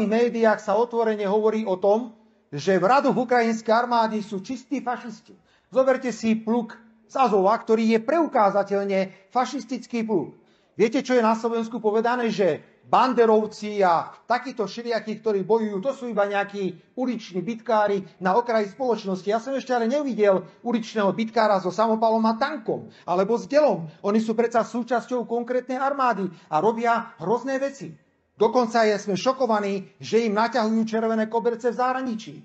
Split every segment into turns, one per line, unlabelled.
médiách sa otvorene hovorí o tom, že v radoch ukrajinskej armády sú čistí fašisti. Zoberte si pluk z Azova, ktorý je preukázateľne fašistický pluk. Viete, čo je na Slovensku povedané? Že banderovci a takíto všelijakí, ktorí bojujú, to sú iba nejakí uliční bitkári na okraji spoločnosti. Ja som ešte ale nevidel uličného bitkára so samopalom a tankom, alebo s delom. Oni sú predsa súčasťou konkrétnej armády a robia hrozné veci. Dokonca sme šokovaní, že im naťahujú červené koberce v zahraničí.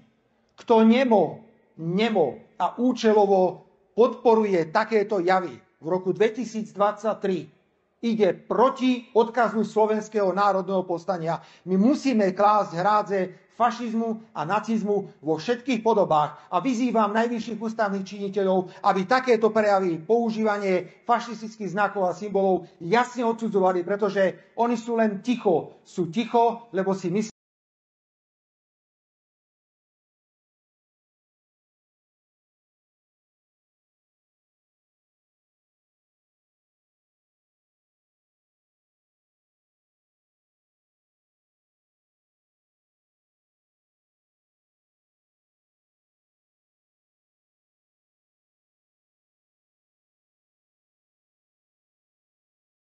Kto nemo a účelovo podporuje takéto javy v roku 2023, ide proti odkazu Slovenského národného povstania. My musíme klásť hrádze fašizmu a nacizmu vo všetkých podobách a vyzývam najvyšších ústavných činiteľov, aby takéto prejavy, používanie fašistických znakov a symbolov jasne odsudzovali, pretože oni sú len ticho. Sú ticho, lebo si myslia,